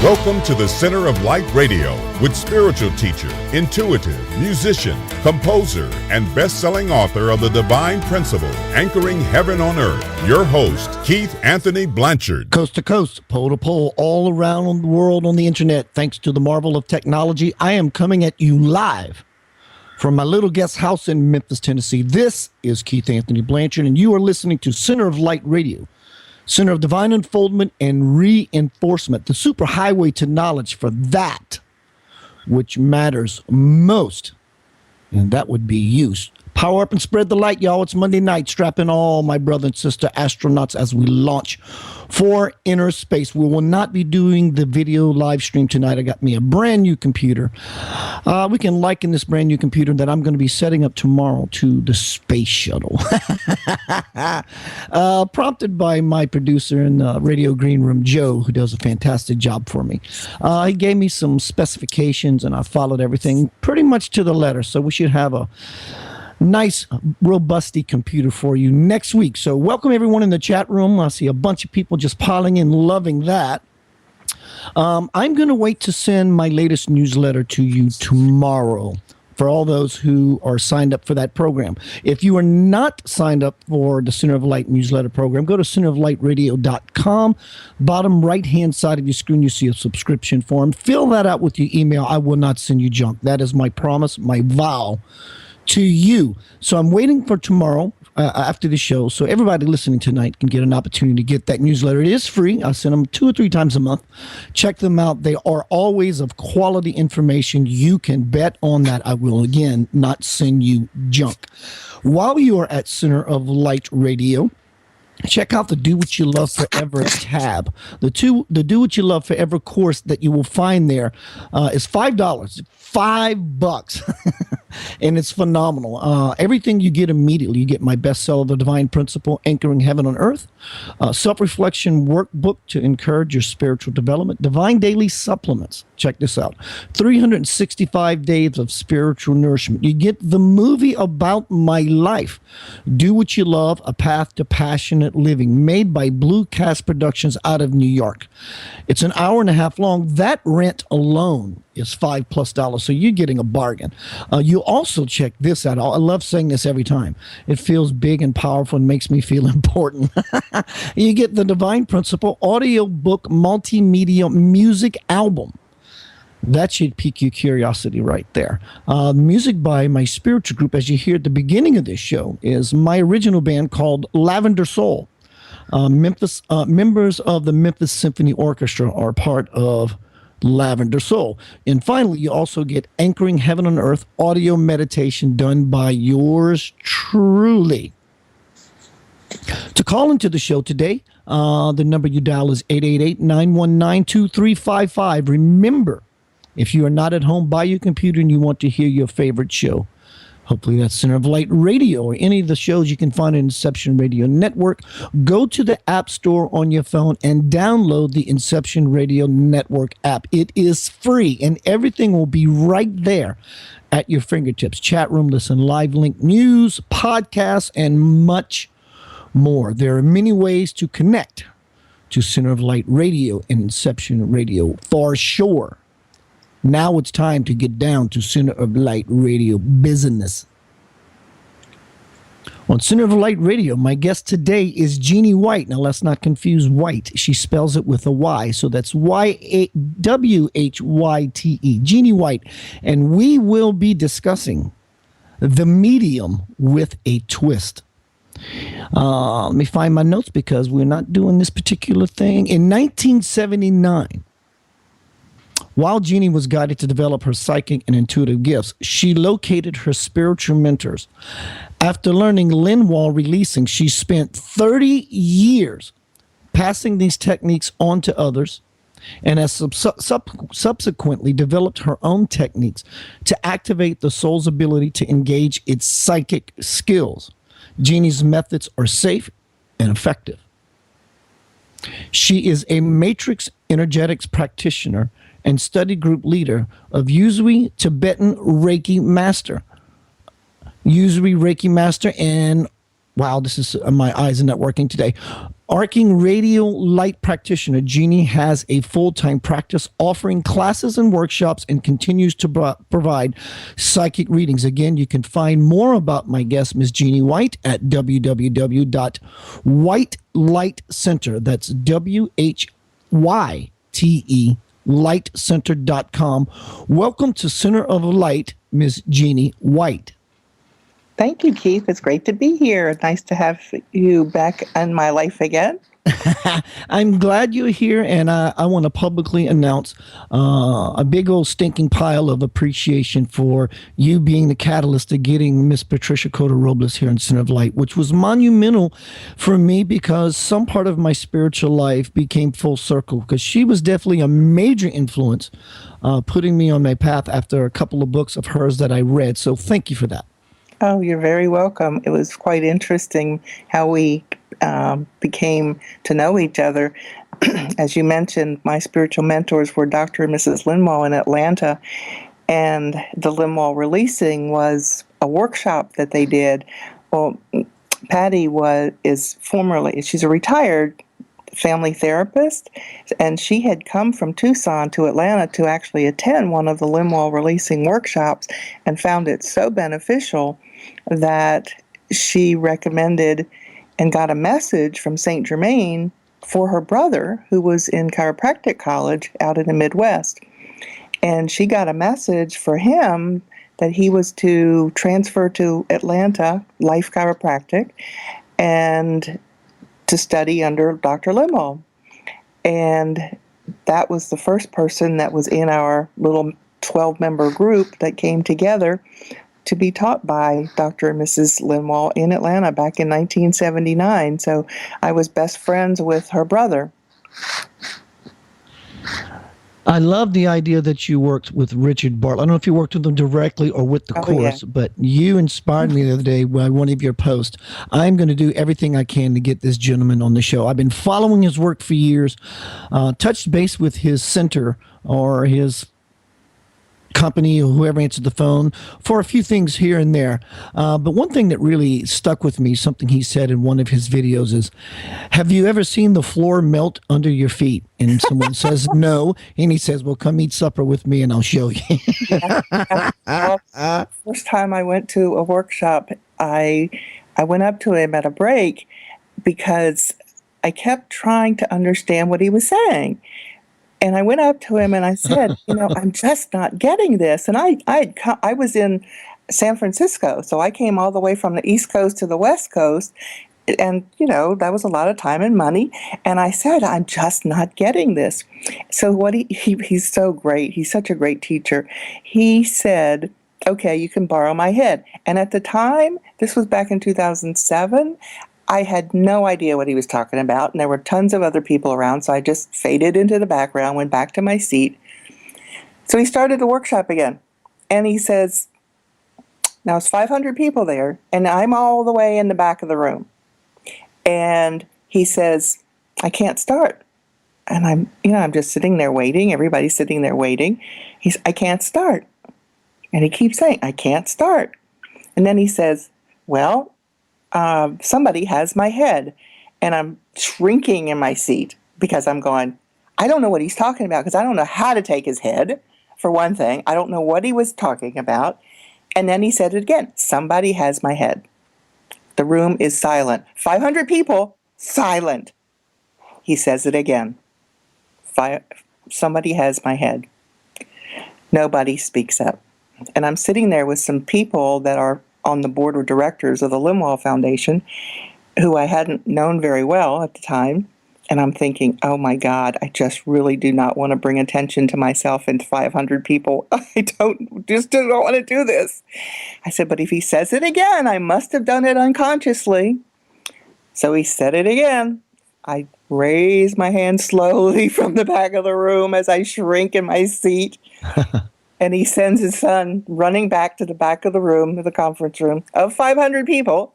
Welcome to the Center of Light Radio with spiritual teacher, intuitive, musician, composer, and best-selling author of The Divine Principle, Anchoring Heaven on Earth, your host, Keith Anthony Blanchard. Coast to coast, pole to pole, all around the world on the internet, thanks to the marvel of technology, I am coming at you live from my little guest house in Memphis, Tennessee. This is Keith Anthony Blanchard, and you are listening to Center of Light Radio. Center of Divine Unfoldment and Reinforcement, the superhighway to knowledge for that which matters most, and that would be you. Power up and spread the light, y'all. It's Monday night. Strap in all my brother and sister astronauts as we launch for inner space. We will not be doing the video live stream tonight. I got me a brand new computer. We can liken this brand new computer that I'm going to be setting up tomorrow to the space shuttle. Prompted by my producer in the Radio Green Room, Joe, who does a fantastic job for me. He gave me some specifications, and I followed everything pretty much to the letter. So we should have a nice, robusty computer for you next week. So welcome everyone in the chat room. I see a bunch of people just piling in, loving that. I'm going to wait to send my latest newsletter to you tomorrow for all those who are signed up for that program. If you are not signed up for the Center of Light newsletter program, go to centeroflightradio.com. Bottom right-hand side of your screen, you see a subscription form. Fill that out with your email. I will not send you junk. That is my promise, my vow to you. So I'm waiting for tomorrow after the show, so everybody listening tonight can get an opportunity to get that newsletter. It is free. I send them 2 or 3 times a month. Check them out. They are always of quality information. You can bet on that. I will, again, not send you junk. While you are at Center of Light Radio, check out the Do What You Love Forever tab. The Do What You Love Forever course that you will find there is $5. $5. And it's phenomenal. Everything you get immediately. You get my bestseller, The Divine Principle, Anchoring Heaven on Earth, self-reflection workbook to encourage your spiritual development, divine daily supplements. Check this out. 365 days of spiritual nourishment. You get the movie about my life, Do What You Love, A Path to Passionate Living, made by Blue Cast Productions out of New York. It's an hour and a half long. That rent alone is $5+, so you're getting a bargain. You also check this out. I love saying this every time. It feels big and powerful and makes me feel important. You get the Divine Principle audiobook multimedia music album. That should pique your curiosity right there. Music by my spiritual group, as you hear at the beginning of this show, is my original band called Lavender Soul. Members of the Memphis Symphony Orchestra are part of Lavender Soul. And finally, you also get Anchoring Heaven on Earth audio meditation done by yours truly. To call into the show today, the number you dial is 888-919-2355. Remember, if you are not at home by your computer and you want to hear your favorite show, hopefully that's Center of Light Radio or any of the shows you can find in Inception Radio Network, go to the App Store on your phone and download the Inception Radio Network app. It is free, and everything will be right there at your fingertips. Chat room, listen, live link, news, podcasts, and much more. There are many ways to connect to Center of Light Radio and Inception Radio for sure. Now it's time to get down to Center of Light Radio business. On Center of Light Radio, my guest today is Jeannie Whyte. Now, let's not confuse White. She spells it with a Y, so that's Whyte, Jeannie Whyte. And we will be discussing the medium with a twist. Let me find my notes because we're not doing this particular thing. In 1979, while Jeannie was guided to develop her psychic and intuitive gifts, she located her spiritual mentors. After learning Lindwall Releasing, she spent 30 years passing these techniques on to others and has subsequently developed her own techniques to activate the soul's ability to engage its psychic skills. Jeannie's methods are safe and effective. She is a matrix energetics practitioner and study group leader of Usui Tibetan Reiki Master. Usui Reiki Master and, wow, this is, my eyes are not working today. Arcing Radial Light Practitioner, Jeannie has a full-time practice offering classes and workshops and continues to provide psychic readings. Again, you can find more about my guest, Ms. Jeannie Whyte, at www.whitelightcenter. That's WHYTE lightcenter.com. Welcome to Center of Light, Ms. Jeannie Whyte. Thank you, Keith. It's great to be here. Nice to have you back in my life again. I'm glad you're here, and I want to publicly announce a big old stinking pile of appreciation for you being the catalyst of getting Miss Patricia Cota-Robles here in Center of Light, which was monumental for me because some part of my spiritual life became full circle because she was definitely a major influence putting me on my path after a couple of books of hers that I read. So thank you for that. Oh, you're very welcome. It was quite interesting how we became to know each other. As you mentioned, my spiritual mentors were Dr. and Mrs. Lindwall in Atlanta, and the Lindwall Releasing was a workshop that they did. Well, Patty she's a retired family therapist, and she had come from Tucson to Atlanta to actually attend one of the Lindwall Releasing workshops and found it so beneficial that she recommended and got a message from St. Germain for her brother who was in chiropractic college out in the Midwest. And she got a message for him that he was to transfer to Atlanta Life Chiropractic and to study under Dr. Lindwall. And that was the first person that was in our little 12-member group that came together to be taught by Dr. and Mrs. Lindwall in Atlanta back in 1979. So I was best friends with her brother. I love the idea that you worked with Richard Bartlett. I don't know if you worked with him directly or with the course, but you inspired me the other day by one of your posts. I'm going to do everything I can to get this gentleman on the show. I've been following his work for years, touched base with his center or his company or whoever answered the phone for a few things here and there. But one thing that really stuck with me, something he said in one of his videos is, have you ever seen the floor melt under your feet? And someone says no. And he says, well, come eat supper with me and I'll show you. Well, first time I went to a workshop, I went up to him at a break because I kept trying to understand what he was saying. And I went up to him and I said, I'm just not getting this. And I was in San Francisco, so I came all the way from the East Coast to the West Coast. And, that was a lot of time and money. And I said, I'm just not getting this. So he's so great. He's such a great teacher. He said, okay, you can borrow my head. And at the time, this was back in 2007, I had no idea what he was talking about, and there were tons of other people around, so I just faded into the background, went back to my seat. So he started the workshop again, and he says, now it's 500 people there, and I'm all the way in the back of the room. And he says, I can't start. And I'm just sitting there waiting, everybody's sitting there waiting. I can't start. And he keeps saying, I can't start. And then he says, well, somebody has my head. And I'm shrinking in my seat because I'm going, I don't know what he's talking about because I don't know how to take his head, for one thing. I don't know what he was talking about. And then he said it again, somebody has my head. The room is silent. 500 people, silent. He says it again. Somebody has my head. Nobody speaks up. And I'm sitting there with some people that are on the board of directors of the Lindwall Foundation, who I hadn't known very well at the time. And I'm thinking, oh my God, I just really do not want to bring attention to myself and 500 people. I don't want to do this. I said, but if he says it again, I must have done it unconsciously. So he said it again. I raise my hand slowly from the back of the room as I shrink in my seat. And he sends his son running back to the back of the room, the conference room, of 500 people.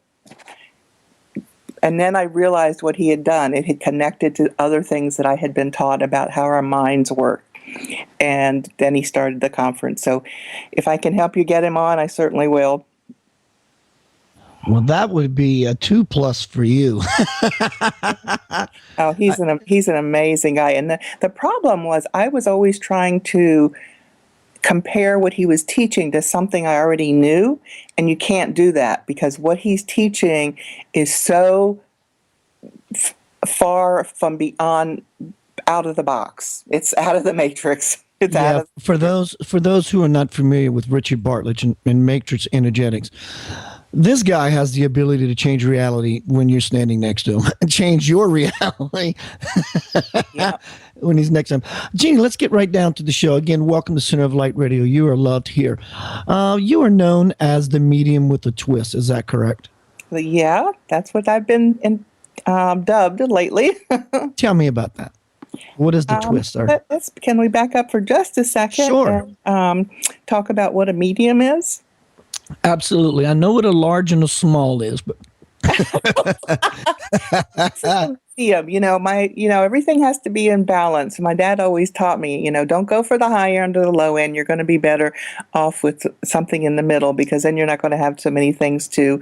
And then I realized what he had done. It had connected to other things that I had been taught about how our minds work. And then he started the conference. So if I can help you get him on, I certainly will. Well, that would be a 2+ for you. Oh, he's an amazing guy. And the problem was I was always trying to compare what he was teaching to something I already knew, and you can't do that because what he's teaching is so far from beyond, out of the box. It's out of the matrix. It's out Yeah, of for those who are not familiar with Richard Bartlett and Matrix Energetics, this guy has the ability to change reality when you're standing next to him and change your reality yeah. when he's next to him. Jeannie, let's get right down to the show. Again, welcome to Center of Light Radio. You are loved here. You are known as the medium with a twist. Is that correct? Yeah, that's what I've been dubbed lately. Tell me about that. What is the twist, sir? Can we back up for just a second Sure. and talk about what a medium is? Absolutely. I know what a large and a small is, but everything has to be in balance. My dad always taught me, don't go for the high end or the low end. You're going to be better off with something in the middle because then you're not going to have so many things to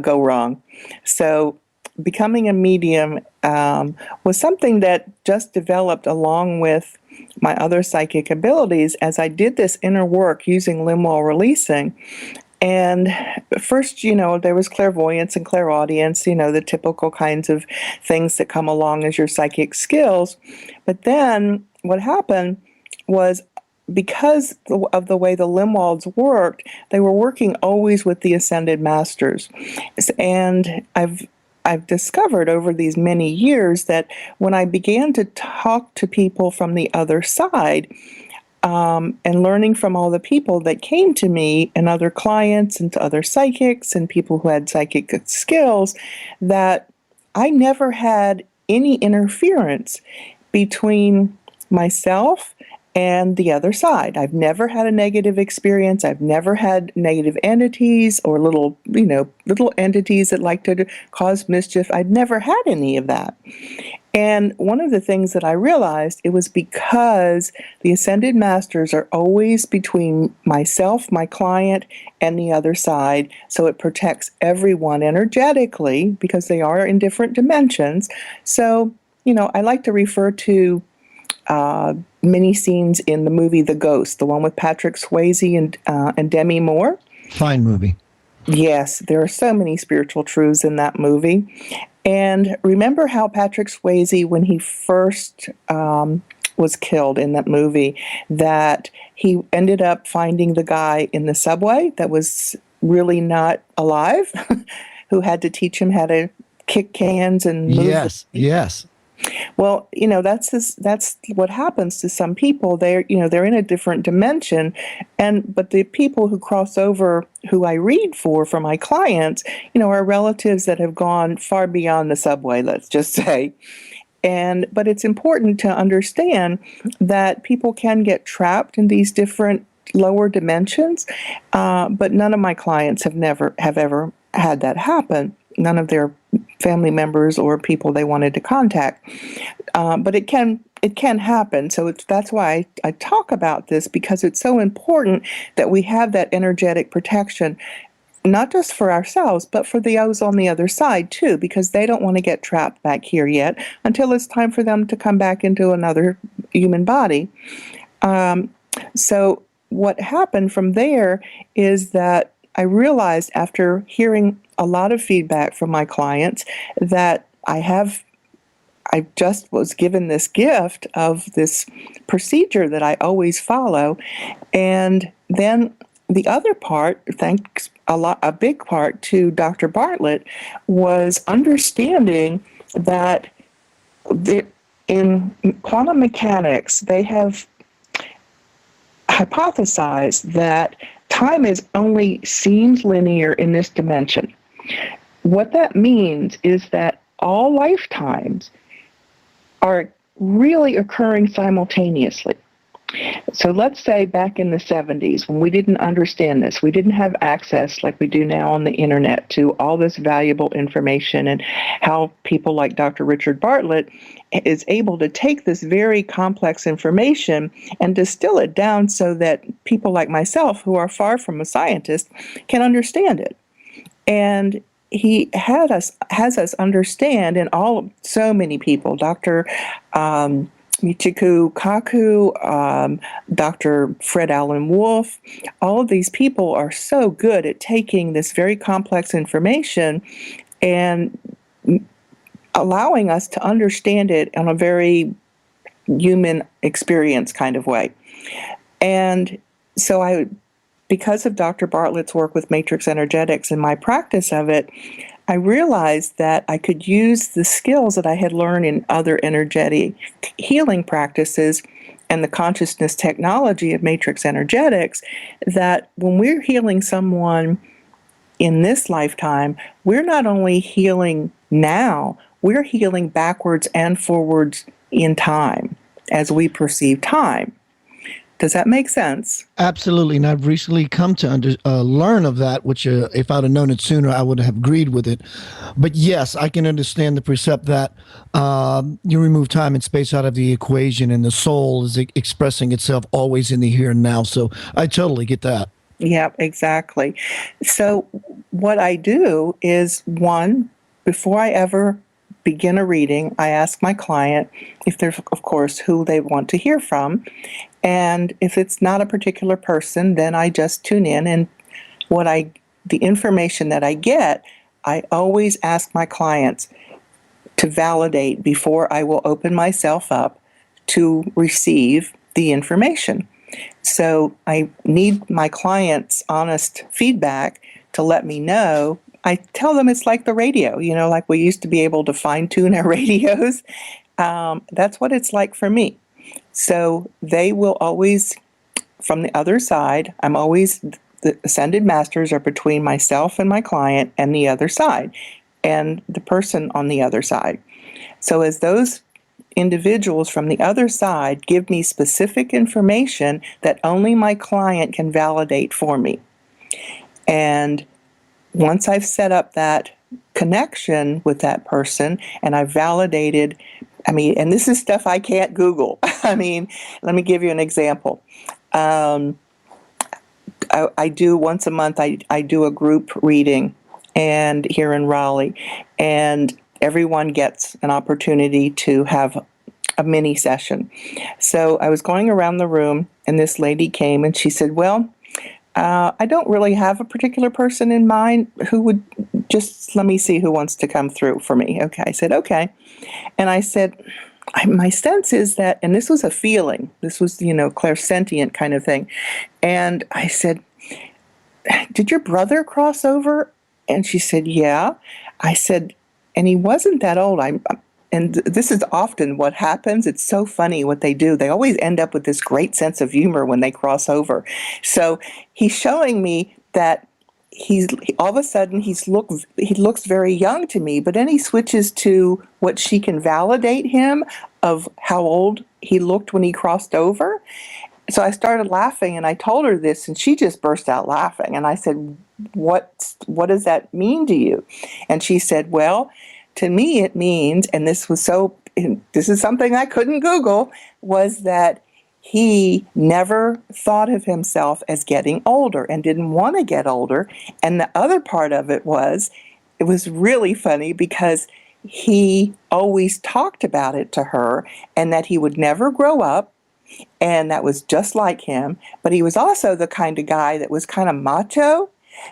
go wrong. So becoming a medium was something that just developed along with my other psychic abilities as I did this inner work using Lindwall Releasing. And first, there was clairvoyance and clairaudience, the typical kinds of things that come along as your psychic skills. But then what happened was because of the way the Lindwalls worked, they were working always with the ascended masters. And I've discovered over these many years that when I began to talk to people from the other side, and learning from all the people that came to me and other clients and to other psychics and people who had psychic skills, that I never had any interference between myself and the other side. I've never had a negative experience. I've never had negative entities or little entities that like to cause mischief. I'd never had any of that. And one of the things that I realized, it was because the ascended masters are always between myself, my client, and the other side. So it protects everyone energetically because they are in different dimensions. So, I like to refer to many scenes in the movie The Ghost, the one with Patrick Swayze and Demi Moore. Fine movie. Yes, there are so many spiritual truths in that movie. And remember how Patrick Swayze, when he first was killed in that movie, that he ended up finding the guy in the subway that was really not alive, who had to teach him how to kick cans and move. Yes. Well, that's what happens to some people. They're in a different dimension, but the people who cross over, who I read for my clients, are relatives that have gone far beyond the subway, let's just say. But it's important to understand that people can get trapped in these different lower dimensions, but none of my clients have ever had that happen. None of their family members or people they wanted to contact. But it can happen. So that's why I talk about this, because it's so important that we have that energetic protection, not just for ourselves, but for those on the other side too, because they don't want to get trapped back here yet until it's time for them to come back into another human body. So what happened from there is that I realized, after hearing a lot of feedback from my clients, that I just was given this gift of this procedure that I always follow. And then the other part, thanks a big part to Dr. Bartlett, was understanding that in quantum mechanics, they have hypothesized that time only seems linear in this dimension. What that means is that all lifetimes are really occurring simultaneously. So let's say back in the 70s, when we didn't understand this, we didn't have access like we do now on the internet to all this valuable information, and how people like Dr. Richard Bartlett is able to take this very complex information and distill it down so that people like myself, who are far from a scientist, can understand it. And he has us understand, and so many people, Dr. Michiko Kaku, Dr. Fred Allen Wolf, all of these people are so good at taking this very complex information and allowing us to understand it in a very human experience kind of way. And so because of Dr. Bartlett's work with matrix energetics and my practice of it, I realized that I could use the skills that I had learned in other energetic healing practices and the consciousness technology of matrix energetics, that when we're healing someone in this lifetime, we're not only healing now, we're healing backwards and forwards in time as we perceive time. Does that make sense? Absolutely. And I've recently come to learn of that, which if I'd have known it sooner, I would have agreed with it. But yes, I can understand the precept that you remove time and space out of the equation, and the soul is expressing itself always in the here and now. So I totally get that. Yeah, exactly. So what I do is, one, before I ever begin a reading, I ask my client if there's, of course, who they want to hear from. And if it's not a particular person, then I just tune in, and the information that I get, I always ask my clients to validate before I will open myself up to receive the information. So I need my clients' honest feedback to let me know. I tell them it's like the radio, like we used to be able to fine-tune our radios. That's what it's like for me. So they will always, from the other side, the ascended masters are between myself and my client and the other side, and the person on the other side. So as those individuals from the other side give me specific information that only my client can validate for me. And once I've set up that connection with that person and I've validated, and this is stuff I can't Google. Let me give you an example. I do once a month, I do a group reading and here in Raleigh, and everyone gets an opportunity to have a mini session. So I was going around the room, and this lady came and she said, well, I don't really have a particular person in mind who would just let me see who wants to come through for me. Okay. I said, okay. And I said, my sense is that, and this was a feeling, this was, clairsentient kind of thing. And I said, did your brother cross over? And she said, yeah. I said, and he wasn't that old. And this is often what happens. It's so funny what they do. They always end up with this great sense of humor when they cross over. So he's showing me that all of a sudden he looks very young to me, but then he switches to what she can validate him of how old he looked when he crossed over. So I started laughing, and I told her this, and she just burst out laughing. And I said, what does that mean to you? And she said, well, to me it means, and this is something I couldn't Google, was that he never thought of himself as getting older and didn't want to get older. And the other part of it was really funny because he always talked about it to her, and that he would never grow up, and that was just like him. But he was also the kind of guy that was kind of macho,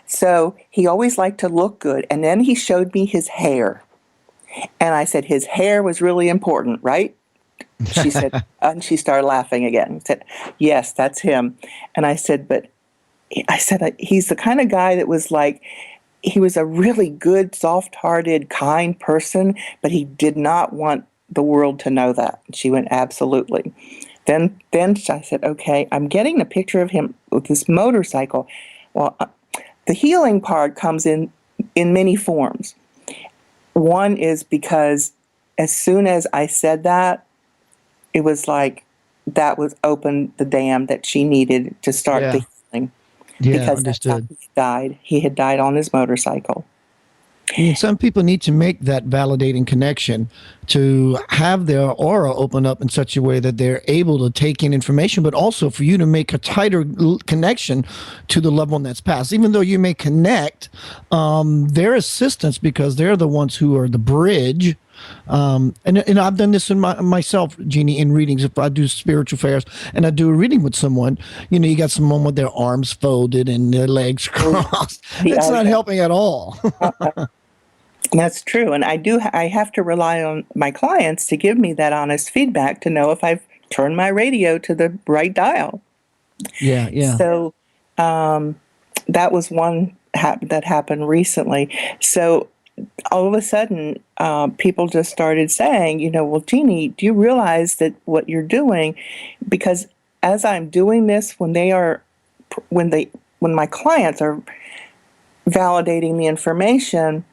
so he always liked to look good. And then he showed me his hair, and I said, his hair was really important, right? She said, and she started laughing again. Said, yes, that's him. And I said, he's the kind of guy that was like, he was a really good, soft-hearted, kind person, but he did not want the world to know that. And she went, absolutely. Then I said, okay, I'm getting a picture of him with this motorcycle. Well, the healing part comes in many forms. One is because as soon as I said that, it was like that was opened the dam that she needed to start the healing. Yeah, because understood. that's how he died. He had died on his motorcycle. I mean, some people need to make that validating connection to have their aura open up in such a way that they're able to take in information, but also for you to make a tighter connection to the loved one that's passed. Even though you may connect, their assistance, because they're the ones who are the bridge. And I've done this in myself, Jeannie, in readings. If I do spiritual fairs and I do a reading with someone, you got someone with their arms folded and their legs crossed. It's not helping at all. That's true. And I have to rely on my clients to give me that honest feedback to know if I've turned my radio to the right dial. Yeah, yeah. So that was one that happened recently. So all of a sudden, people just started saying, well, Jeannie, do you realize that what you're doing? Because as I'm doing this, when my clients are validating the information,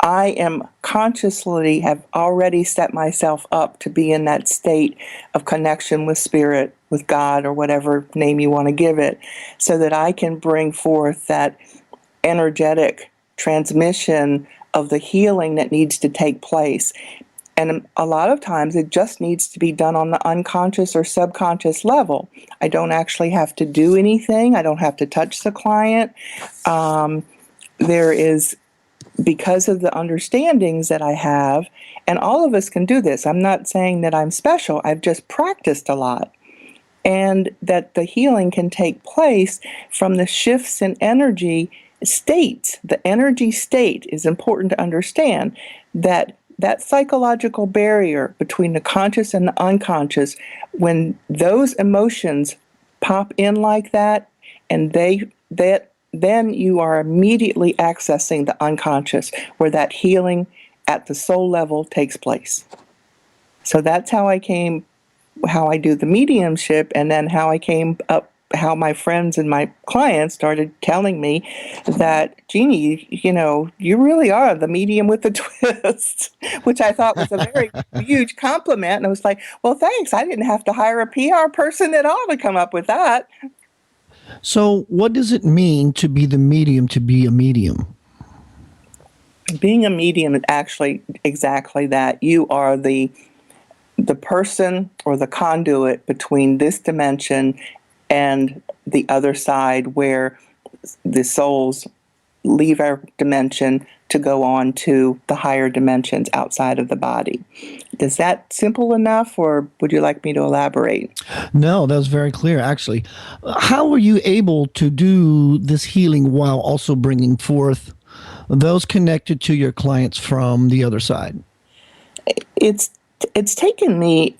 I am consciously have already set myself up to be in that state of connection with spirit, with God, or whatever name you want to give it, so that I can bring forth that energetic transmission of the healing that needs to take place. And a lot of times it just needs to be done on the unconscious or subconscious level. I don't actually have to do anything. I don't have to touch the client. There is, because of the understandings that I have, and all of us can do this. I'm not saying that I'm special. I've just practiced a lot. And that the healing can take place from the shifts in energy states. The energy state is important to understand, that psychological barrier between the conscious and the unconscious, when those emotions pop in like that, and then you are immediately accessing the unconscious, where that healing at the soul level takes place. So that's how I do the mediumship, and then how my friends and my clients started telling me that, Jeannie, you really are the medium with the twist, which I thought was a very huge compliment. And I was like, well, thanks. I didn't have to hire a PR person at all to come up with that. So what does it mean to be the medium, to be a medium? Being a medium is actually exactly that. You are the person or the conduit between this dimension and the other side, where the souls leave our dimension to go on to the higher dimensions outside of the body. Is that simple enough, or would you like me to elaborate? No, that was very clear, actually. How were you able to do this healing while also bringing forth those connected to your clients from the other side? It's taken me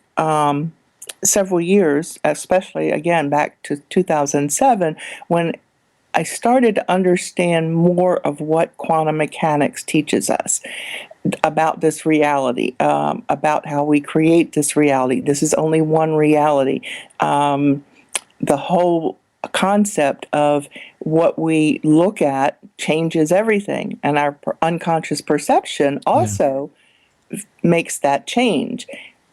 several years, especially, again, back to 2007, when I started to understand more of what quantum mechanics teaches us about this reality, about how we create this reality. This is only one reality. The whole concept of what we look at changes everything, and our unconscious perception also makes that change.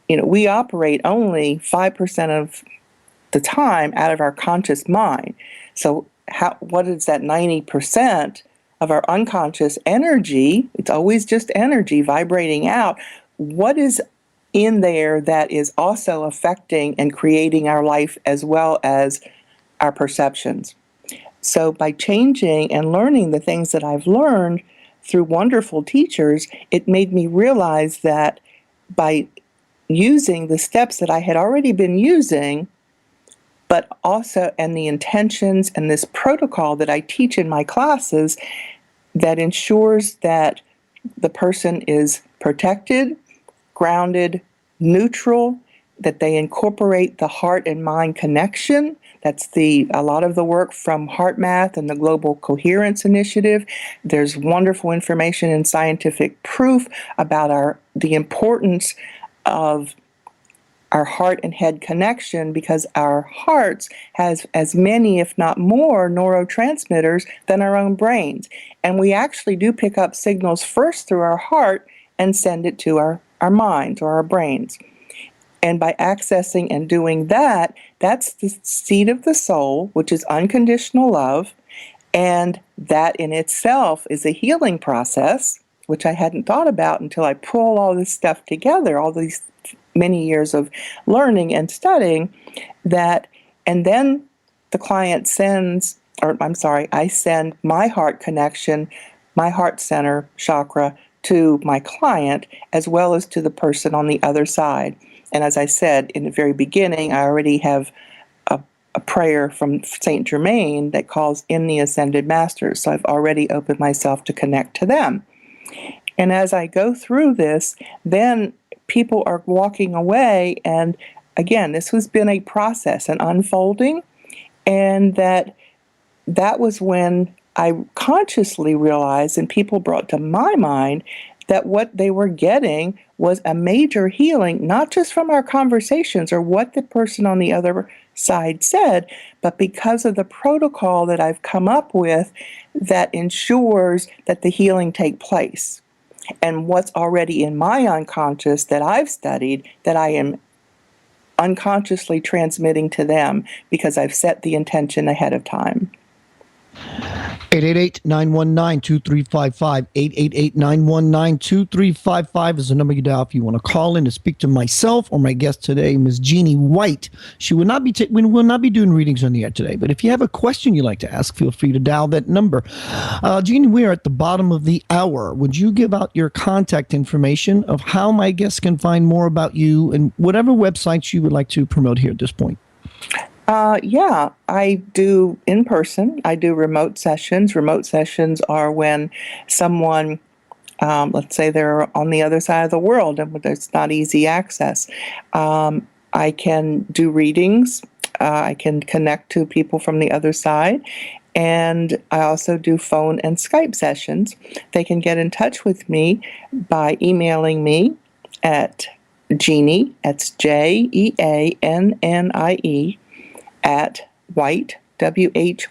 We operate only 5% of the time out of our conscious mind. So what is that 90% of our unconscious energy? It's always just energy vibrating out. What is in there that is also affecting and creating our life as well as our perceptions? So by changing and learning the things that I've learned through wonderful teachers, it made me realize that by using the steps that I had already been using, but also, and the intentions and this protocol that I teach in my classes, that ensures that the person is protected, grounded, neutral, that they incorporate the heart and mind connection. That's a lot of the work from Heart Math and the Global Coherence Initiative. There's wonderful information and scientific proof about the importance of our heart and head connection, because our hearts has as many, if not more, neurotransmitters than our own brains. And we actually do pick up signals first through our heart and send it to our minds or our brains. And by accessing and doing that, that's the seat of the soul, which is unconditional love. And that in itself is a healing process, which I hadn't thought about until I pull all this stuff together, all these many years of learning and studying, and then the client sends, or I'm sorry, I send my heart connection, my heart center chakra to my client as well as to the person on the other side. And as I said in the very beginning, I already have a prayer from Saint Germain that calls in the Ascended Masters. So I've already opened myself to connect to them. And as I go through this, then people are walking away. And again, this has been a process, an unfolding. And that was when I consciously realized, and people brought to my mind, that what they were getting was a major healing, not just from our conversations or what the person on the other side said, but because of the protocol that I've come up with that ensures that the healing take place. And what's already in my unconscious that I've studied, that I am unconsciously transmitting to them because I've set the intention ahead of time. 888-919-2355. 888-919-2355 is the number you dial if you want to call in to speak to myself or my guest today, Ms. Jeannie Whyte. She will not be we will not be doing readings on the air today, but if you have a question you'd like to ask, feel free to dial that number. Jeannie, we are at the bottom of the hour. Would you give out your contact information of how my guests can find more about you and whatever websites you would like to promote here at this point? Yeah, I do in person. I do remote sessions. Remote sessions are when someone, let's say they're on the other side of the world and there's not easy access. I can do readings. I can connect to people from the other side. And I also do phone and Skype sessions. They can get in touch with me by emailing me at Jeannie, that's JEANNIE, at Whyte, WHYTE,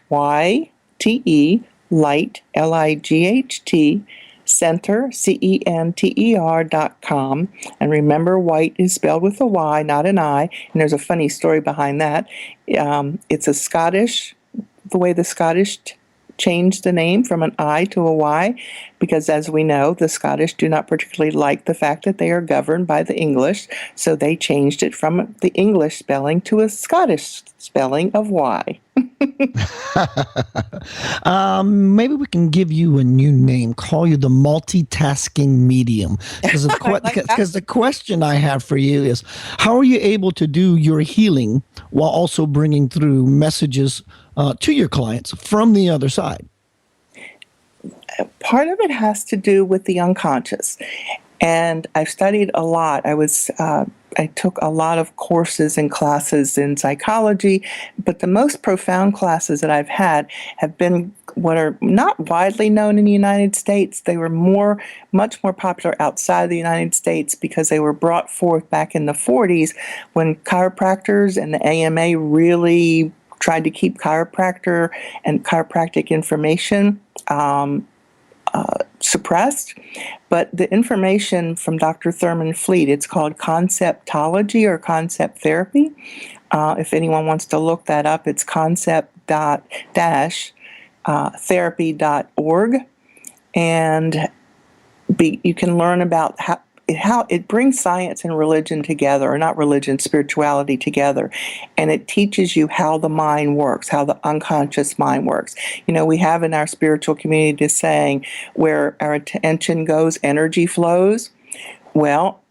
Light, LIGHT, Center, CENTER.com. And remember, Whyte is spelled with a Y, not an I. And there's a funny story behind that. It's a Scottish, the way the Scottish changed the name from an I to a Y, because as we know, the Scottish do not particularly like the fact that they are governed by the English, so they changed it from the English spelling to a Scottish spelling of Y. Maybe we can give you a new name, call you the multitasking medium. Because the question I have for you is, how are you able to do your healing while also bringing through messages to your clients from the other side? Part of it has to do with the unconscious. And I've studied a lot. I took a lot of courses and classes in psychology, but the most profound classes that I've had have been what are not widely known in the United States. They were much more popular outside of the United States because they were brought forth back in the 40s when chiropractors and the AMA really tried to keep chiropractor and chiropractic information suppressed. But the information from Dr. Thurman Fleet, it's called conceptology or concept therapy. If anyone wants to look that up, it's concept-therapy.org. And you can learn about how it brings science and religion together, or not religion, spirituality together. And it teaches you how the mind works, how the unconscious mind works. You know, we have in our spiritual community this saying, where our attention goes, energy flows. Well,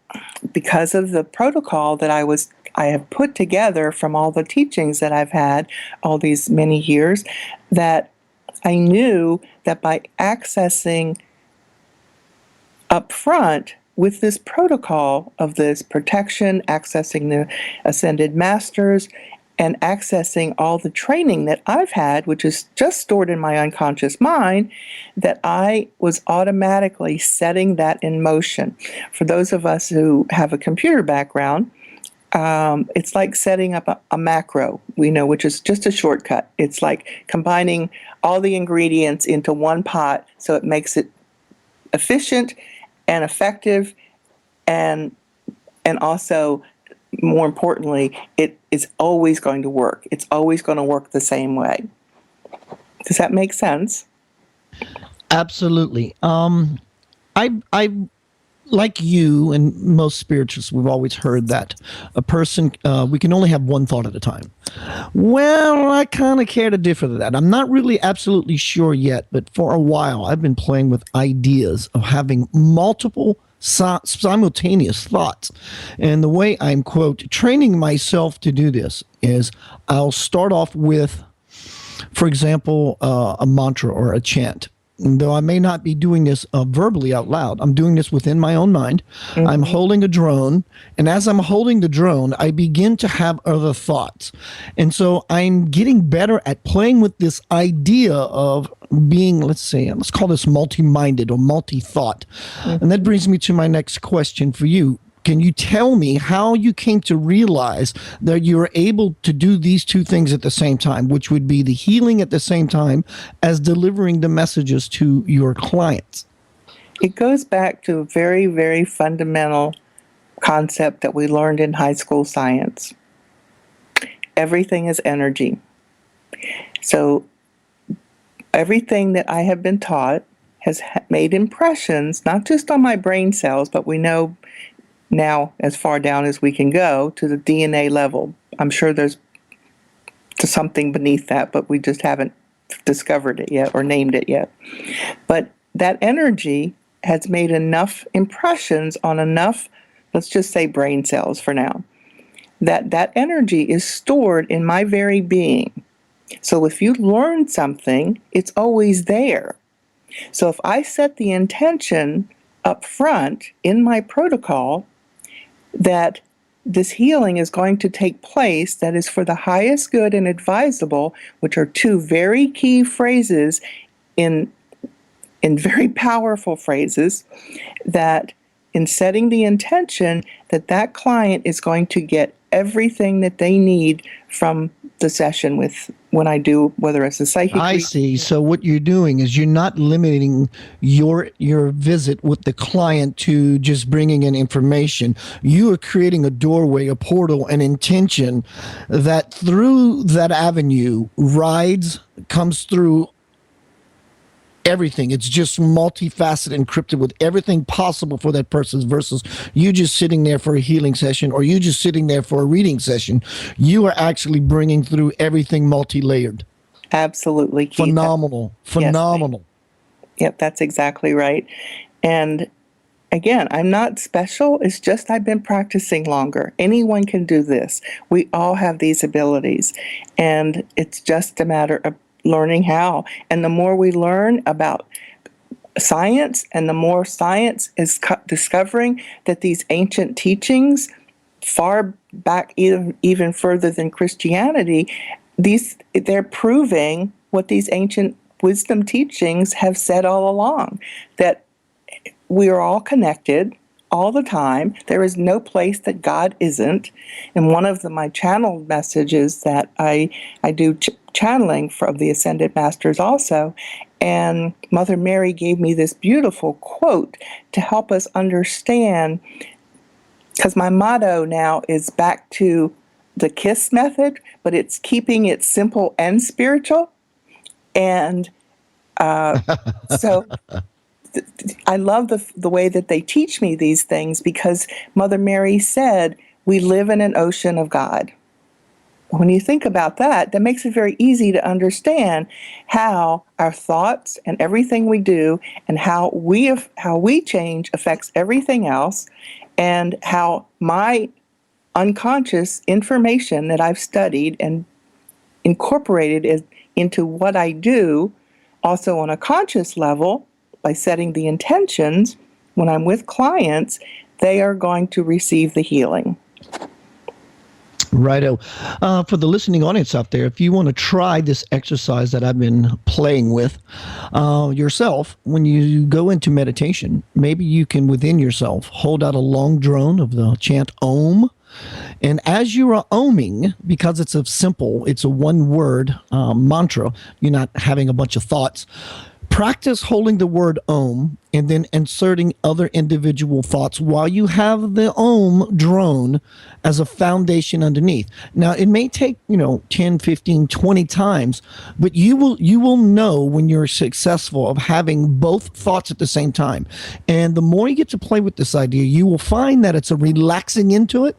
because of the protocol that I have put together from all the teachings that I've had all these many years, that I knew that by accessing up front with this protocol of this protection, accessing the Ascended Masters, and accessing all the training that I've had, which is just stored in my unconscious mind, that I was automatically setting that in motion. For those of us who have a computer background, it's like setting up a macro, which is just a shortcut. It's like combining all the ingredients into one pot so it makes it efficient and effective, and also, more importantly, it is always going to work. It's always going to work the same way. Does that make sense? Absolutely. I like you and most spiritualists, we've always heard that a person, we can only have one thought at a time. Well, I kind of care to differ to that. I'm not really absolutely sure yet, but for a while, I've been playing with ideas of having multiple simultaneous thoughts. And the way I'm, quote, training myself to do this is I'll start off with, for example, a mantra or a chant. Though I may not be doing this verbally out loud, I'm doing this within my own mind. Mm-hmm. I'm holding a drone, and as I'm holding the drone, I begin to have other thoughts. And so I'm getting better at playing with this idea of being, let's call this multi-minded or multi-thought. Mm-hmm. And that brings me to my next question for you. Can you tell me how you came to realize that you were able to do these two things at the same time, which would be the healing at the same time as delivering the messages to your clients? It goes back to a very, very fundamental concept that we learned in high school science. Everything is energy. So everything that I have been taught has made impressions, not just on my brain cells, but we know now as far down as we can go to the DNA level. I'm sure there's something beneath that, but we just haven't discovered it yet or named it yet. But that energy has made enough impressions on enough, let's just say brain cells for now, that energy is stored in my very being. So if you learn something, it's always there. So if I set the intention up front in my protocol that this healing is going to take place that is for the highest good and advisable, which are two very key phrases in very powerful phrases, that in setting the intention that client is going to get everything that they need from the session with when I do, whether it's a psychic. I see. So what you're doing is you're not limiting your visit with the client to just bringing in information. You are creating a doorway, a portal, an intention that through that avenue comes through everything. It's just multifaceted, encrypted with everything possible for that person versus you just sitting there for a healing session or you just sitting there for a reading session. You are actually bringing through everything multi-layered. Absolutely. Keith. Phenomenal. Yes, yep, that's exactly right. And again, I'm not special. It's just I've been practicing longer. Anyone can do this. We all have these abilities. And it's just a matter of learning how. And the more we learn about science and the more science is discovering that these ancient teachings, far back even further than Christianity, they're proving what these ancient wisdom teachings have said all along, that we are all connected all the time. There is no place that God isn't. And one of my channeled messages that I do channeling from the Ascended Masters also, and Mother Mary gave me this beautiful quote to help us understand, because my motto now is back to the KISS method, but it's keeping it simple and spiritual. And so I love the way that they teach me these things, because Mother Mary said, we live in an ocean of God. When you think about that, that makes it very easy to understand how our thoughts and everything we do and how we change affects everything else, and how my unconscious information that I've studied and incorporated into what I do, also on a conscious level, by setting the intentions, when I'm with clients, they are going to receive the healing. Righto. For the listening audience out there, if you want to try this exercise that I've been playing with yourself, when you go into meditation, maybe you can within yourself hold out a long drone of the chant Om. And as you are oming, because it's a one word mantra, you're not having a bunch of thoughts, Practice holding the word Om and then inserting other individual thoughts while you have the Om drone as a foundation underneath. Now, it may take, 10, 15, 20 times, but you will know when you're successful of having both thoughts at the same time. And the more you get to play with this idea, you will find that it's a relaxing into it.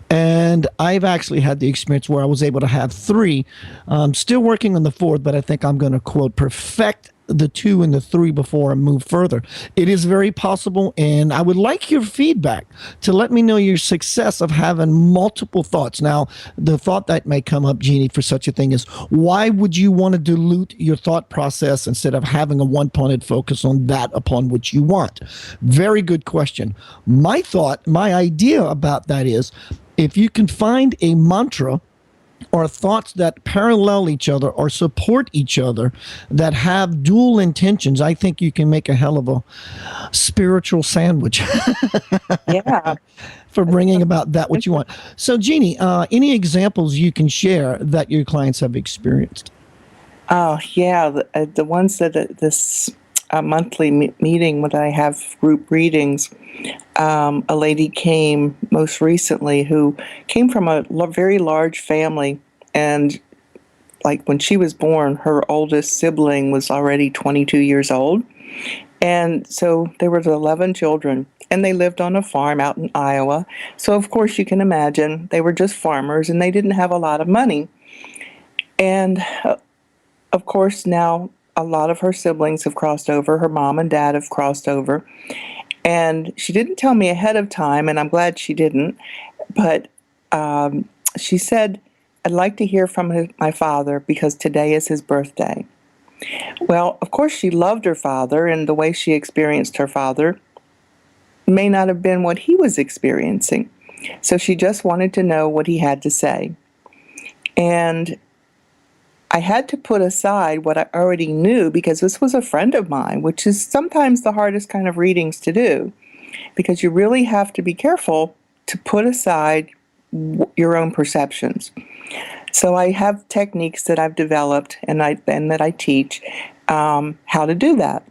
And I've actually had the experience where I was able to have three. Still working on the fourth, but I think I'm going to, quote, perfect the 2 and the 3 before I move further. It is very possible, and I would like your feedback to let me know your success of having multiple thoughts. Now, the thought that may come up, Jeannie, for such a thing is, why would you want to dilute your thought process instead of having a one-pointed focus on that upon which you want? Very good question. My idea about that is, if you can find a mantra or thoughts that parallel each other or support each other that have dual intentions, I think you can make a hell of a spiritual sandwich. Yeah. For bringing about that what you want. So, Jeannie, any examples you can share that your clients have experienced? Oh, yeah. The ones that this monthly meeting when I have group readings, a lady came most recently who came from a very large family, and like when she was born, her oldest sibling was already 22 years old. And so there were 11 children, and they lived on a farm out in Iowa. So of course you can imagine they were just farmers and they didn't have a lot of money. And of course now a lot of her siblings have crossed over. Her mom and dad have crossed over. And she didn't tell me ahead of time, and I'm glad she didn't, but she said, I'd like to hear from my father because today is his birthday. Well, of course she loved her father, and the way she experienced her father may not have been what he was experiencing. So she just wanted to know what he had to say. And I had to put aside what I already knew because this was a friend of mine, which is sometimes the hardest kind of readings to do because you really have to be careful to put aside your own perceptions. So I have techniques that I've developed and that I teach how to do that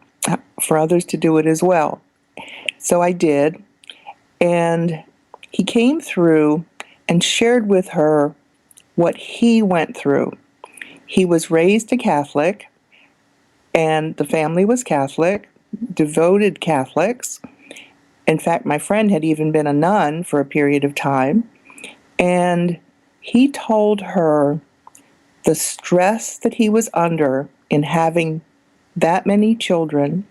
for others to do it as well. So I did, and he came through and shared with her what he went through. He was raised a Catholic, and the family was Catholic, devoted Catholics. In fact, my friend had even been a nun for a period of time. And he told her the stress that he was under in having that many children,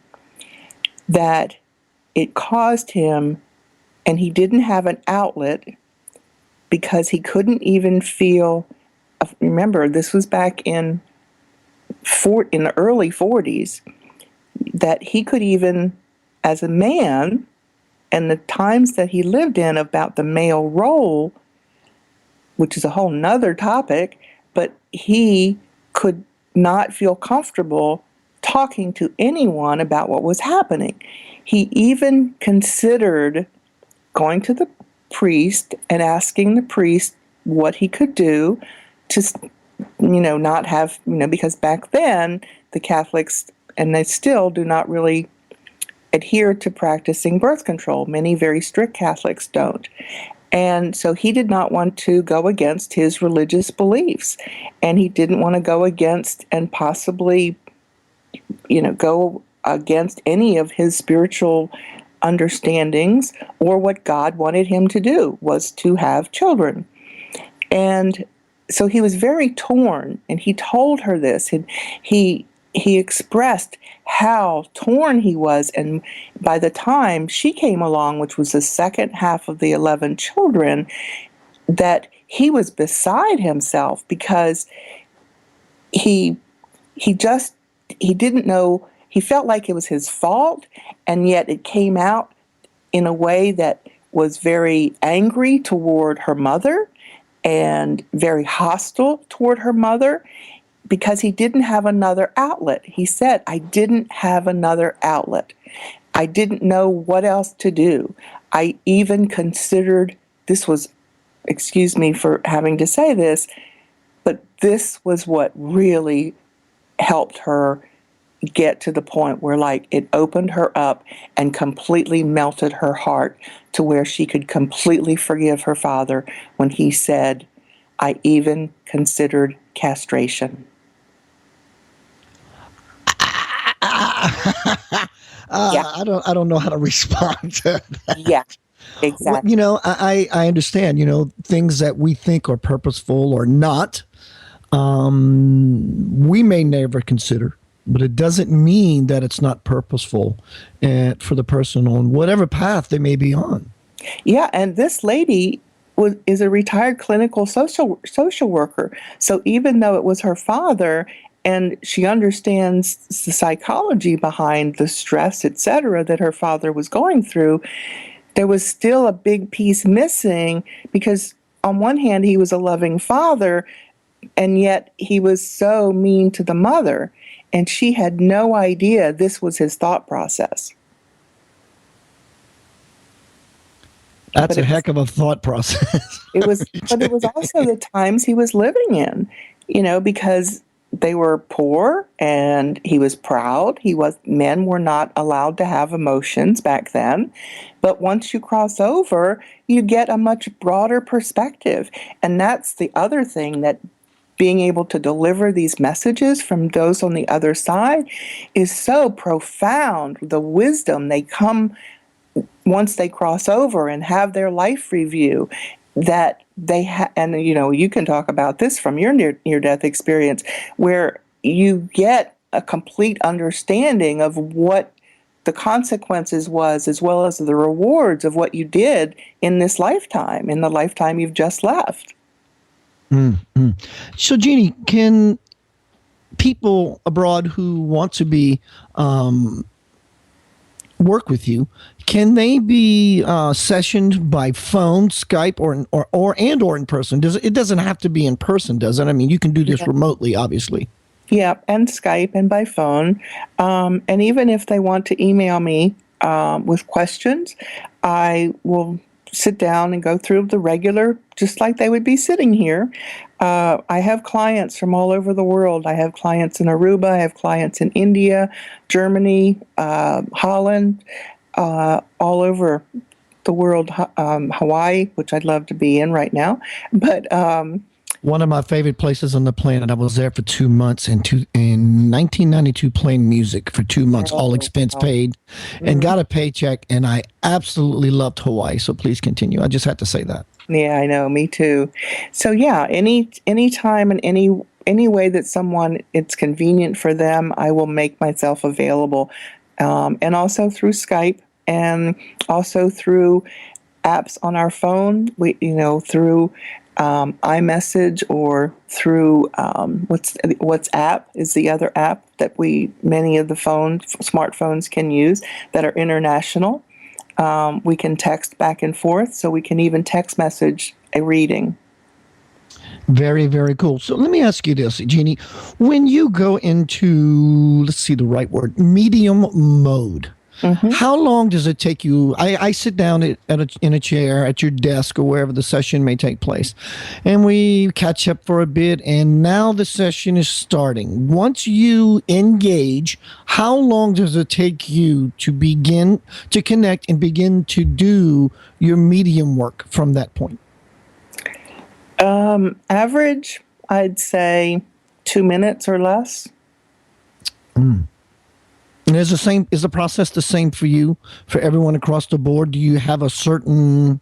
that it caused him, and he didn't have an outlet because he couldn't even feel. Remember, this was back in the early 40s, that he could even, as a man, and the times that he lived in about the male role, which is a whole nother topic, but he could not feel comfortable talking to anyone about what was happening. He even considered going to the priest and asking the priest what he could do to, not have, because back then the Catholics, and they still do not really adhere to practicing birth control. Many very strict Catholics don't. And so he did not want to go against his religious beliefs, and he didn't want to go against and possibly, go against any of his spiritual understandings or what God wanted him to do, was to have children. And so he was very torn, and he told her this. He expressed how torn he was, and by the time she came along, which was the second half of the 11 children, that he was beside himself because he didn't know, he felt like it was his fault, and yet it came out in a way that was very angry toward her mother and very hostile toward her mother, because he didn't have another outlet. He said, I didn't have another outlet. I didn't know what else to do. I even considered, excuse me for having to say this, but this was what really helped her get to the point where like it opened her up and completely melted her heart to where she could completely forgive her father when he said, "I even considered castration." Yeah, I don't know how to respond to that. yeah, exactly. I understand, things that we think are purposeful or not, we may never consider, but it doesn't mean that it's not purposeful for the person on whatever path they may be on. Yeah, and this lady is a retired clinical social worker. So even though it was her father, and she understands the psychology behind the stress, etc., that her father was going through, there was still a big piece missing because on one hand he was a loving father, and yet he was so mean to the mother, and she had no idea this was his thought process. That's a heck of a thought process. It was, but it was also the times he was living in, because they were poor and he was proud. Men were not allowed to have emotions back then. But once you cross over, you get a much broader perspective. And that's the other thing, that being able to deliver these messages from those on the other side is so profound. The wisdom they come once they cross over and have their life review, that and you can talk about this from your near-death experience, where you get a complete understanding of what the consequences was, as well as the rewards of what you did in this lifetime, in the lifetime you've just left. Mm-hmm. So, Jeannie, can people abroad who want to be work with you, can they be sessioned by phone, Skype, or in person? It doesn't have to be in person, does it? I mean, you can do this remotely, obviously. Yeah, and Skype and by phone. And even if they want to email me with questions, I will sit down and go through the regular, just like they would be sitting here. I have clients from all over the world. I have clients in Aruba. I have clients in India, Germany, Holland, all over the world, Hawaii, which I'd love to be in right now. But one of my favorite places on the planet. I was there for 2 months in 1992, playing music for 2 months, all expense paid, and got a paycheck. And I absolutely loved Hawaii. So please continue. I just had to say that. Yeah, I know. Me too. So yeah, any time and any way that it's convenient for them, I will make myself available, and also through Skype, and also through apps on our phone. Through iMessage, or through WhatsApp is the other app that many of the smartphones can use that are international. We can text back and forth, so we can even text message a reading. Very, very cool. So let me ask you this, Jeannie. When you go into, let's see the right word, medium mode, how long does it take you? I sit down in a chair at your desk or wherever the session may take place, and we catch up for a bit, and now the session is starting. Once you engage, how long does it take you to begin to connect and begin to do your medium work from that point? Average, I'd say 2 minutes or less. And is the process the same for you, for everyone across the board? Do you have a certain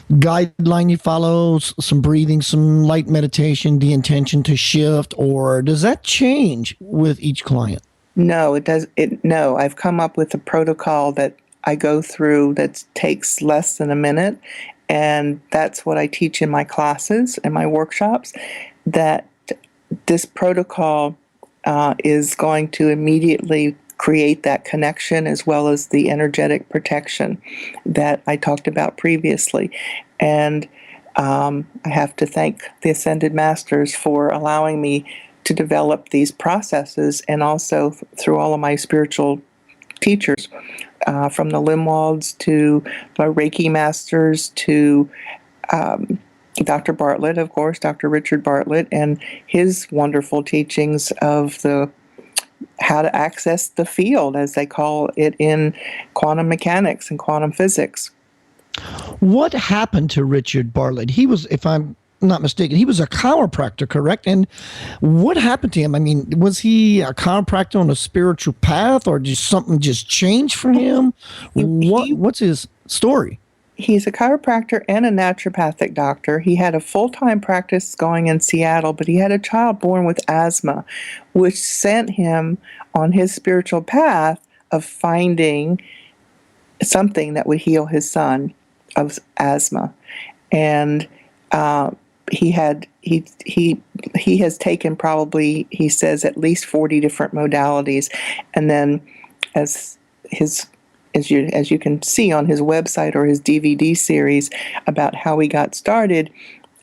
guideline you follow, some breathing, some light meditation, the intention to shift, or does that change with each client? No, it does. No, I've come up with a protocol that I go through that takes less than a minute, and that's what I teach in my classes and my workshops, that this protocol is going to immediately create that connection, as well as the energetic protection that I talked about previously. And I have to thank the Ascended Masters for allowing me to develop these processes, and also through all of my spiritual teachers, from the Lindwalls to my Reiki Masters to Dr. Bartlett, of course, Dr. Richard Bartlett, and his wonderful teachings of the how to access the field, as they call it in quantum mechanics and quantum physics. What happened to Richard Bartlett? He was, if I'm not mistaken, he was a chiropractor, correct? And what happened to him? I mean, was he a chiropractor on a spiritual path, or just something just changed for him? What's his story? He's a chiropractor and a naturopathic doctor. He had a full-time practice going in Seattle, but he had a child born with asthma, which sent him on his spiritual path of finding something that would heal his son of asthma. And he has taken, probably, he says, at least 40 different modalities. And then as you can see on his website or his DVD series about how he got started,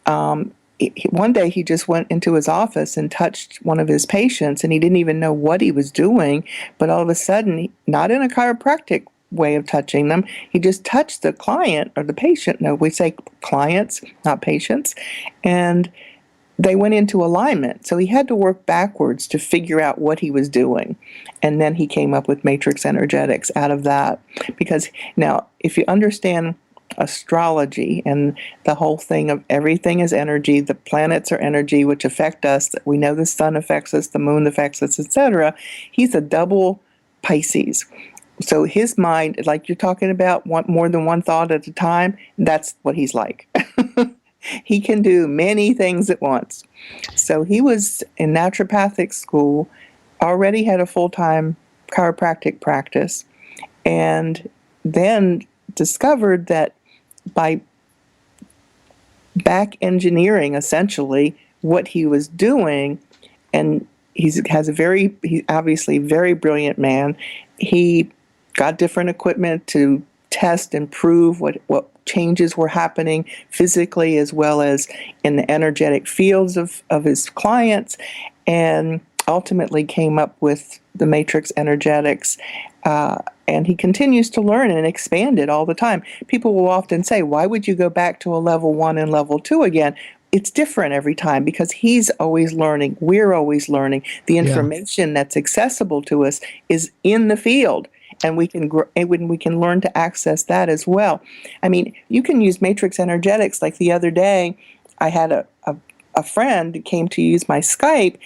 one day he just went into his office and touched one of his patients, and he didn't even know what he was doing. But all of a sudden, not in a chiropractic way of touching them, he just touched the client or the patient. No, we say clients, not patients. And they went into alignment. So he had to work backwards to figure out what he was doing. And then he came up with matrix energetics out of that. Because now, if you understand astrology and the whole thing of everything is energy, the planets are energy, which affect us. We know the sun affects us, the moon affects us, etc. He's a double Pisces. So his mind, like you're talking about, more than one thought at a time, that's what he's like. He can do many things at once. So he was in naturopathic school, already had a full-time chiropractic practice, and then discovered that by back engineering, essentially, what he was doing, and he's obviously very brilliant man. He got different equipment to test and prove what changes were happening physically as well as in the energetic fields of his clients, and ultimately came up with the matrix energetics. And he continues to learn and expand it all the time. People will often say, why would you go back to a level 1 and level 2 again? It's different every time because he's always learning. We're always learning. The information that's accessible to us is in the field. And we can learn to access that as well. I mean, you can use matrix energetics. Like the other day, I had a friend who came to use my Skype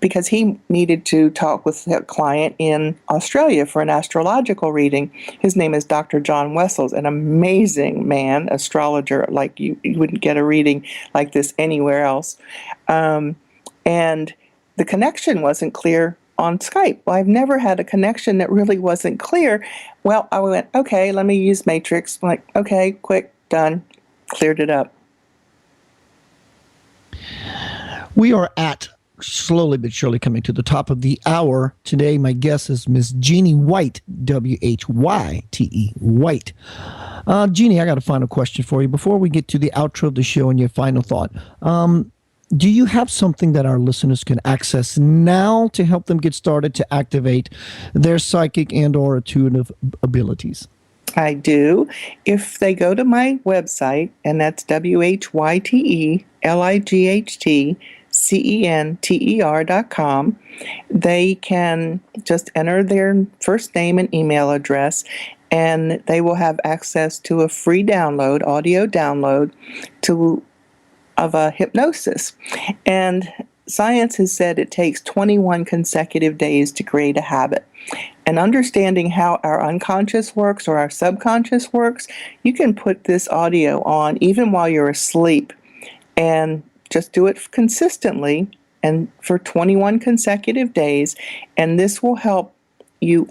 because he needed to talk with a client in Australia for an astrological reading. His name is Dr. John Wessels, an amazing man, astrologer. Like you wouldn't get a reading like this anywhere else. And the connection wasn't clear on Skype. Well, I've never had a connection that really wasn't clear. Well, I went, okay, let me use Matrix. I'm like, okay, quick, done, cleared it up. We are slowly but surely coming to the top of the hour. Today, my guest is Miss Jeannie Whyte, W-H-Y-T-E, Whyte. Jeannie, I got a final question for you before we get to the outro of the show and your final thought. Do you have something that our listeners can access now to help them get started to activate their psychic and or intuitive abilities? I do. If they go to my website, and that's WHYTELIGHTCENTER.com, they can just enter their first name and email address, and they will have access to a free download, audio download, of a hypnosis. And science has said it takes 21 consecutive days to create a habit. And understanding how our unconscious works or our subconscious works, you can put this audio on even while you're asleep and just do it consistently and for 21 consecutive days. And this will help you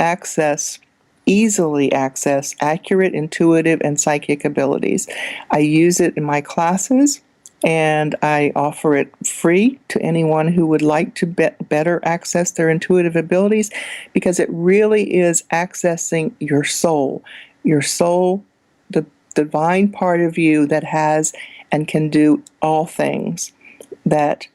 easily access accurate, intuitive, and psychic abilities. I use it in my classes, and I offer it free to anyone who would like to better access their intuitive abilities, because it really is accessing your soul, the divine part of you that has and can do all things that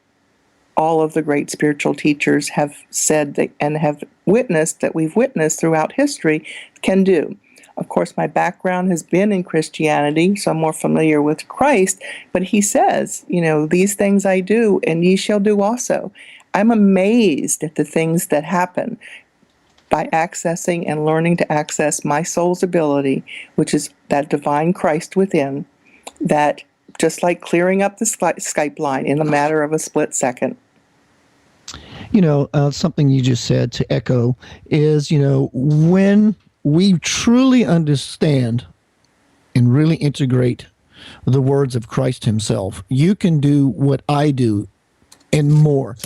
all of the great spiritual teachers have said and have witnessed, that we've witnessed throughout history, can do. Of course, my background has been in Christianity, so I'm more familiar with Christ, but he says, these things I do, and ye shall do also. I'm amazed at the things that happen by accessing and learning to access my soul's ability, which is that divine Christ within, that just like clearing up the Skype line in a matter of a split second. Something you just said to echo is, when we truly understand and really integrate the words of Christ himself, you can do what I do and more.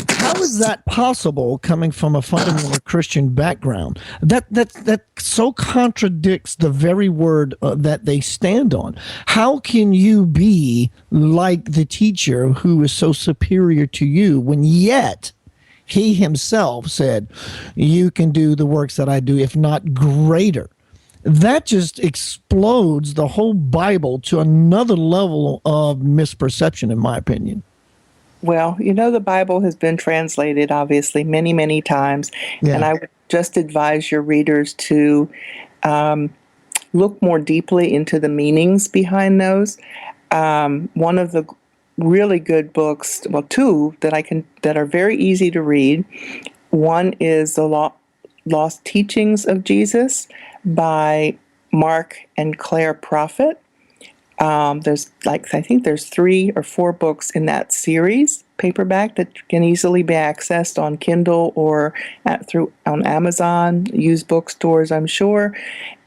How is that possible coming from a fundamental Christian background? That so contradicts the very word that they stand on. How can you be like the teacher who is so superior to you when yet he himself said, you can do the works that I do, if not greater? That just explodes the whole Bible to another level of misperception, in my opinion. Well, the Bible has been translated, obviously, many, many times. Yeah. And I would just advise your readers to look more deeply into the meanings behind those. One of the really good books, well, two that are very easy to read. One is The Lost Teachings of Jesus by Mark and Claire Prophet. There's I think there's 3 or 4 books in that series, paperback, that can easily be accessed on Kindle or on Amazon, used bookstores, I'm sure.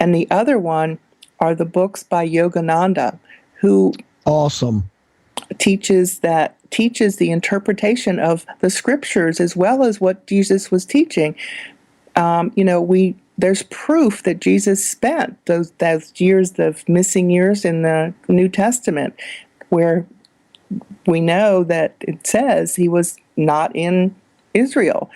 And the other one are the books by Yogananda, who awesome teaches the interpretation of the scriptures as well as what Jesus was teaching. There's proof that Jesus spent those years, the missing years in the New Testament, where we know that it says he was not in Israel.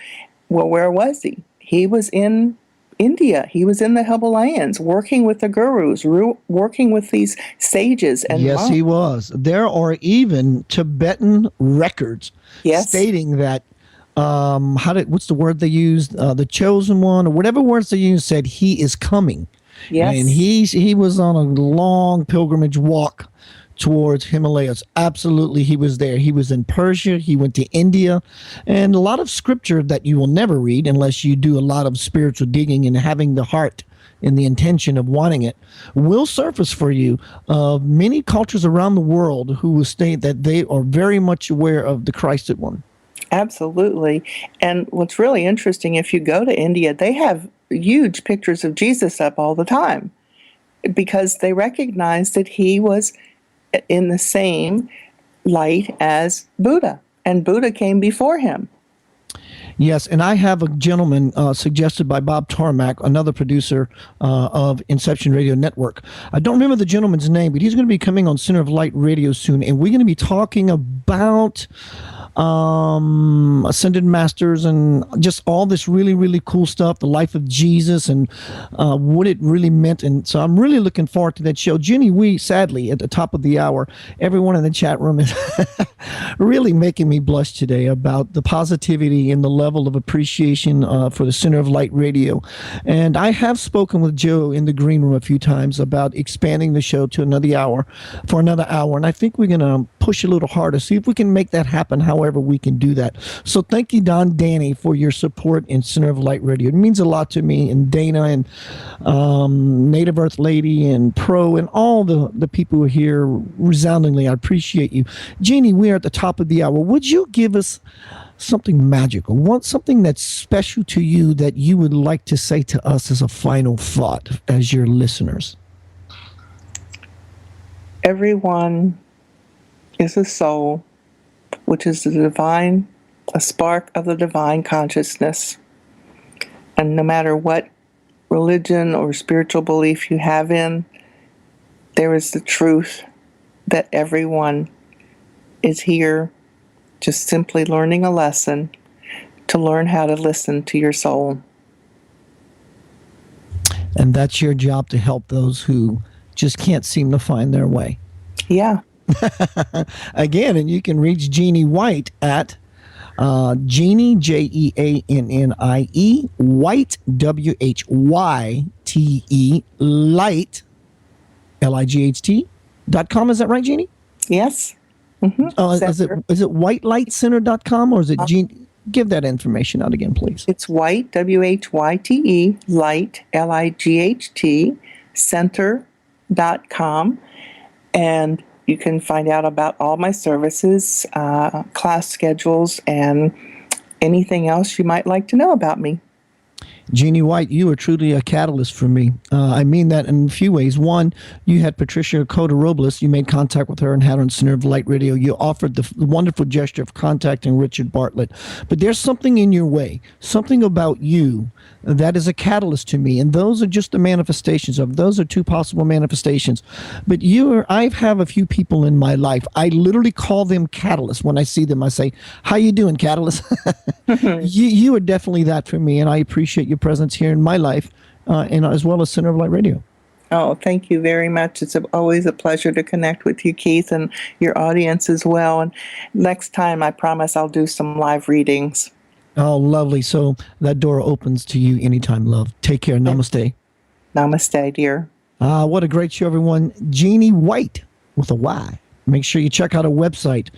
Well, where was he? He was in India. He was in the Himalayas, working with the gurus, working with these sages and yes, monks. he was. There are even Tibetan records stating that what's the word they used? The chosen one, or whatever words they used, said he is coming. Yes. And he was on a long pilgrimage walk towards Himalayas. Absolutely, he was there. He was in Persia. He went to India. And a lot of scripture that you will never read unless you do a lot of spiritual digging and having the heart and the intention of wanting it will surface for you of many cultures around the world who will state that they are very much aware of the Christed one. Absolutely. And what's really interesting, if you go to India, they have huge pictures of Jesus up all the time because they recognize that he was in the same light as Buddha, and Buddha came before him. Yes, and I have a gentleman suggested by Bob Tarmac, another producer of Inception Radio Network. I don't remember the gentleman's name, but he's going to be coming on Center of Light Radio soon, and we're going to be talking about ascended masters and just all this really, really cool stuff, the life of Jesus and what it really meant. And so I'm really looking forward to that show. Jeannie Whyte, sadly, at the top of the hour, everyone in the chat room is really making me blush today about the positivity and the level of appreciation for the Center of Light Radio. And I have spoken with Joe in the green room a few times about expanding the show to another hour. And I think we're going to push a little harder, see if we can make that happen, however we can do that. So thank you, Danny, for your support in Center of Light Radio. It means a lot to me, and Dana and Native Earth Lady and Pro and all the people who are here resoundingly. I appreciate you. Jeannie, we are at the top of the hour. Would you give us something magical, something that's special to you that you would like to say to us as a final thought as your listeners? Everyone is a soul, which is a spark of the divine consciousness. And no matter what religion or spiritual belief you have in, there is the truth that everyone is here just simply learning a lesson to learn how to listen to your soul. And that's your job, to help those who just can't seem to find their way. Yeah. Again, and you can reach Jeannie Whyte at Jeannie, Jeannie, Whyte, Whyte, Light, LIGHT.com. Is that right, Jeannie? Yes. Is it whitelightcenter.com or is it Jean? Give that information out again, please. It's White, WHYTE, light, LIGHT, center.com. And you can find out about all my services, class schedules, and anything else you might like to know about me. Jeannie Whyte, you are truly a catalyst for me. I mean that in a few ways. One, you had Patricia Coda-Robles. You made contact with her and had her on Center of Light Radio. You offered the wonderful gesture of contacting Richard Bartlett. But there's something in your way, something about you that is a catalyst to me. And those are just the manifestations of, those are two possible manifestations. But I have a few people in my life. I literally call them catalysts. When I see them, I say, how you doing, catalyst? You are definitely that for me. And I appreciate your presence here in my life, and as well as Center of Light Radio. Oh, thank you very much. It's always a pleasure to connect with you, Keith, and your audience as well. And next time, I promise I'll do some live readings. Oh, lovely. So that door opens to you anytime, love. Take care. Namaste. Namaste, dear. What a great show, everyone. Jeannie Whyte with a Y. Make sure you check out her website.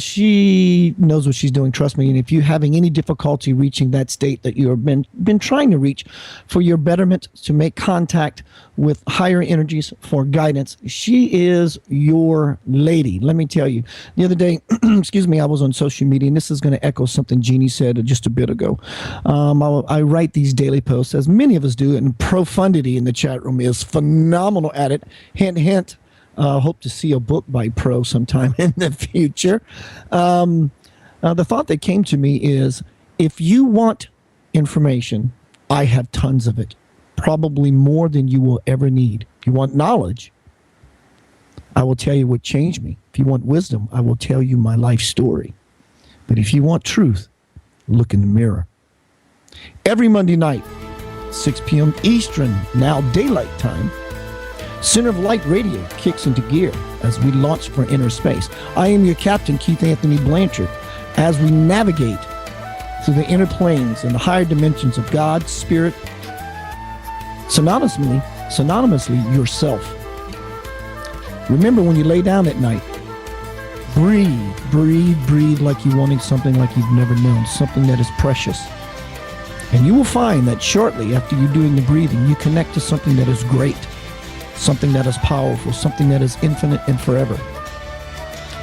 She knows what she's doing, trust me. And if you're having any difficulty reaching that state that you've been trying to reach for your betterment, to make contact with higher energies for guidance, she is your lady. Let me tell you, the other day, excuse me, I was on social media, and this is going to echo something Jeannie said just a bit ago. I write these daily posts, as many of us do, and Profundity in the chat room is phenomenal at it. Hint, hint. Hope to see a book by Pro sometime in the future. The thought that came to me is, if you want information, I have tons of it, probably more than you will ever need. If you want knowledge, I will tell you what changed me. If you want wisdom, I will tell you my life story. But if you want truth, look in the mirror. Every Monday night, 6 p.m. Eastern, now daylight time, Center of Light Radio kicks into gear as we launch for inner space. I am your captain, Keith Anthony Blanchard, as we navigate through the inner planes and the higher dimensions of God, Spirit, synonymously yourself. Remember, when you lay down at night, breathe like you're wanting something like you've never known, something that is precious. And you will find that shortly after you're doing the breathing, you connect to something that is great, something that is powerful, something that is infinite and forever.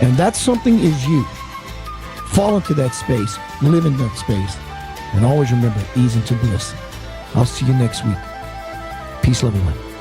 And that something is you. Fall into that space, live in that space, and always remember, ease into bliss. I'll see you next week. Peace, love, and light.